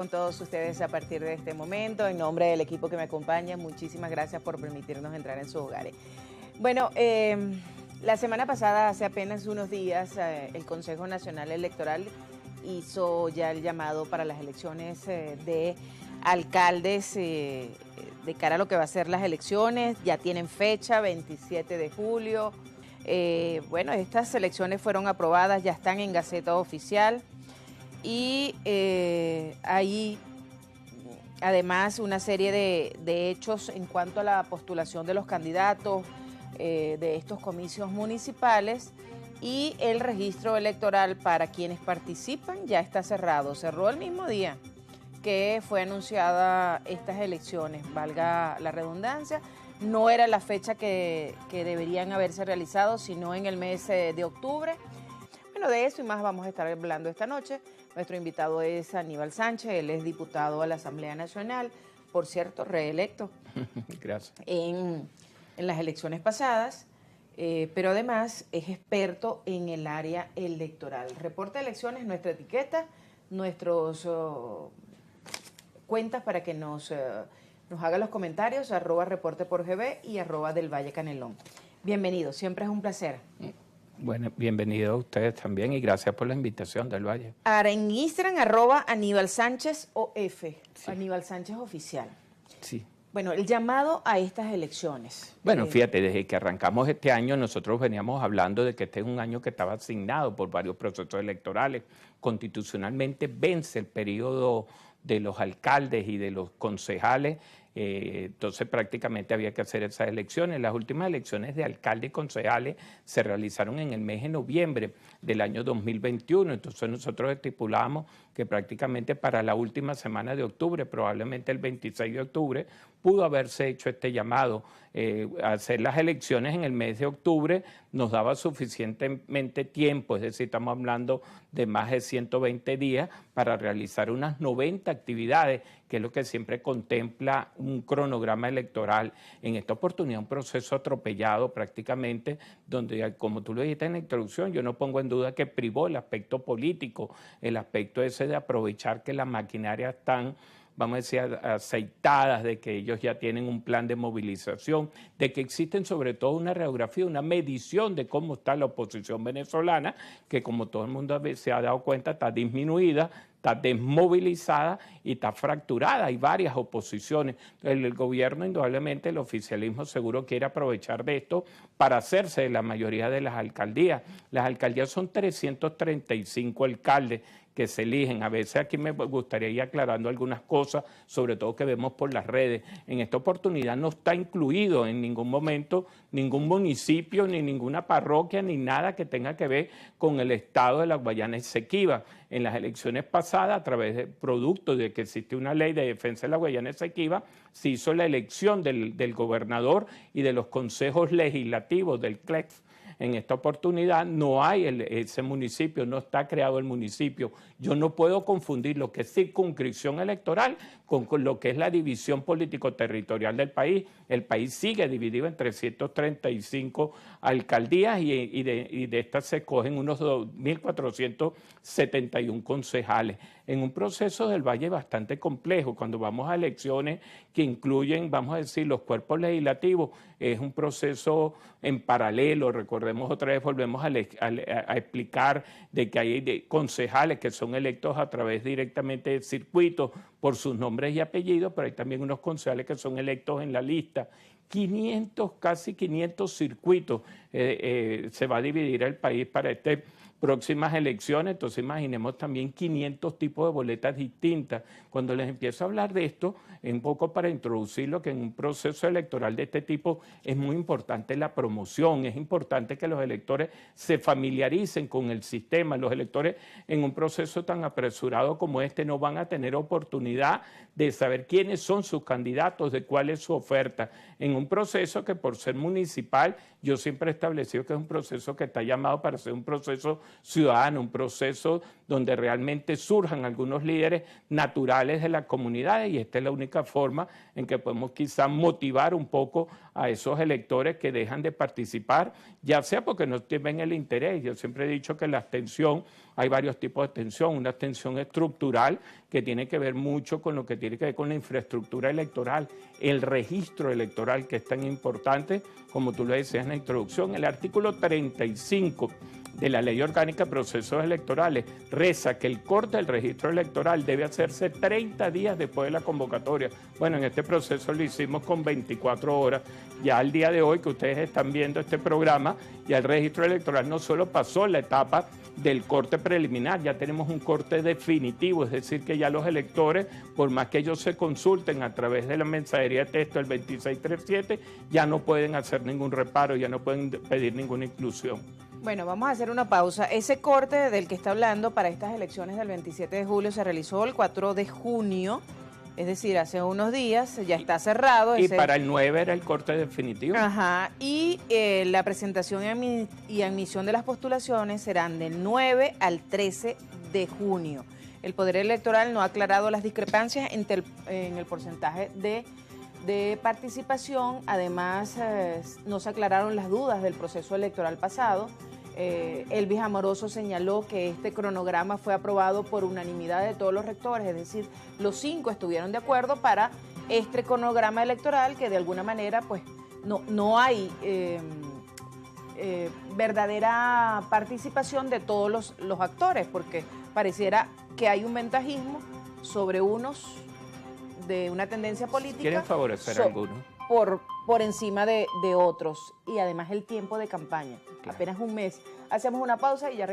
Con todos ustedes a partir de este momento, en nombre del equipo que me acompaña, muchísimas gracias por permitirnos entrar en sus hogares. Bueno, la semana pasada, hace apenas unos días, el Consejo Nacional Electoral hizo ya el llamado para las elecciones de alcaldes de cara a lo que va a ser las elecciones. Ya tienen fecha, 27 de julio. Bueno, estas elecciones fueron aprobadas, ya están en Gaceta Oficial. Y hay además una serie de hechos en cuanto a la postulación de los candidatos de estos comicios municipales, y el registro electoral para quienes participan ya está cerrado. Cerró el mismo día que fue anunciada estas elecciones, valga la redundancia. No era la fecha que deberían haberse realizado, sino en el mes de octubre. Bueno, de eso y más vamos a estar hablando esta noche. Nuestro invitado es Aníbal Sánchez, él es diputado a la Asamblea Nacional, por cierto, reelecto. Gracias. En las elecciones pasadas, pero además es experto en el área electoral. Reporte de elecciones, nuestra etiqueta, nuestros cuentas para que nos haga los comentarios, @reporteporgb y @delvallecanelón. Bienvenido, siempre es un placer. Bueno, bienvenido a ustedes también y gracias por la invitación del Valle. Ahora en Instagram, @Aníbal Sánchez OF, sí. Aníbal Sánchez Oficial. Sí. Bueno, el llamado a estas elecciones. Bueno, fíjate, desde que arrancamos este año nosotros veníamos hablando de que este es un año que estaba asignado por varios procesos electorales. Constitucionalmente vence el periodo de los alcaldes y de los concejales. Entonces prácticamente había que hacer esas elecciones. Las últimas elecciones de alcalde y concejales se realizaron en el mes de noviembre del año 2021, entonces nosotros estipulamos que prácticamente para la última semana de octubre, probablemente el 26 de octubre, pudo haberse hecho este llamado. Hacer las elecciones en el mes de octubre nos daba suficientemente tiempo, es decir, estamos hablando de más de 120 días para realizar unas 90 actividades, que es lo que siempre contempla un cronograma electoral. En esta oportunidad un proceso atropellado prácticamente, donde, como tú lo dijiste en la introducción, yo no pongo en duda que privó el aspecto político, el aspecto ese de aprovechar que las maquinarias están, vamos a decir, aceitadas, de que ellos ya tienen un plan de movilización, de que existen sobre todo una radiografía, una medición de cómo está la oposición venezolana, que como todo el mundo se ha dado cuenta está disminuida, está desmovilizada y está fracturada. Hay varias oposiciones. El gobierno, indudablemente, el oficialismo seguro quiere aprovechar de esto para hacerse de la mayoría de las alcaldías. Las alcaldías son 335 alcaldes que se eligen. A veces aquí me gustaría ir aclarando algunas cosas, sobre todo que vemos por las redes. En esta oportunidad no está incluido en ningún momento ningún municipio, ni ninguna parroquia, ni nada que tenga que ver con el estado de la Guayana Esequiba. En las elecciones pasadas, a través del producto de que existe una ley de defensa de la Guayana Esequiba, se hizo la elección del gobernador y de los consejos legislativos del CLEX. En esta oportunidad no hay ese municipio, no está creado el municipio. Yo no puedo confundir lo que es circunscripción electoral con lo que es la división político-territorial del país. El país sigue dividido en 335 alcaldías y de estas se escogen unos 2.471 concejales. En un proceso del Valle bastante complejo, cuando vamos a elecciones que incluyen, vamos a decir, los cuerpos legislativos, es un proceso en paralelo. Recordemos otra vez, volvemos a explicar de que hay concejales que son electos a través directamente de circuitos por sus nombres y apellidos, pero hay también unos concejales que son electos en la lista. Casi 500 circuitos se va a dividir el país para próximas elecciones, entonces imaginemos también 500 tipos de boletas distintas. Cuando les empiezo a hablar de esto, es un poco para introducirlo, que en un proceso electoral de este tipo es muy importante la promoción, es importante que los electores se familiaricen con el sistema. Los electores en un proceso tan apresurado como este no van a tener oportunidad de saber quiénes son sus candidatos, de cuál es su oferta. En un proceso que por ser municipal, yo siempre he establecido que es un proceso que está llamado para ser un proceso ciudadano, un proceso donde realmente surjan algunos líderes naturales de las comunidades, y esta es la única forma en que podemos quizás motivar un poco a esos electores que dejan de participar, ya sea porque no tienen el interés. Yo siempre he dicho que la abstención, hay varios tipos de abstención, una abstención estructural que tiene que ver mucho con lo que tiene que ver con la infraestructura electoral, el registro electoral, que es tan importante, como tú lo decías en la introducción. El artículo 35 de la Ley Orgánica de Procesos Electorales reza que el corte del registro electoral debe hacerse 30 días después de la convocatoria. Bueno, en este proceso lo hicimos con 24 horas. Ya al día de hoy que ustedes están viendo este programa, ya el registro electoral no solo pasó la etapa del corte preliminar, ya tenemos un corte definitivo, es decir, que ya los electores, por más que ellos se consulten a través de la mensajería de texto, el 2637, ya no pueden hacer ningún reparo, ya no pueden pedir ninguna inclusión. Bueno, vamos a hacer una pausa. Ese corte del que está hablando para estas elecciones del 27 de julio se realizó el 4 de junio, es decir, hace unos días, ya está cerrado. Y para el 9 era el corte definitivo. Ajá, y la presentación y admisión de las postulaciones serán del 9 al 13 de junio. El Poder Electoral no ha aclarado las discrepancias en el porcentaje de participación. Además, no se aclararon las dudas del proceso electoral pasado. Elvis Amoroso señaló que este cronograma fue aprobado por unanimidad de todos los rectores, es decir, los 5 estuvieron de acuerdo para este cronograma electoral, que de alguna manera pues no hay verdadera participación de todos los actores, porque pareciera que hay un ventajismo sobre unos de una tendencia política. Quieren favorecer a algunos. Por encima de otros, y además el tiempo de campaña, claro. Apenas un mes. Hacemos una pausa y ya regresamos.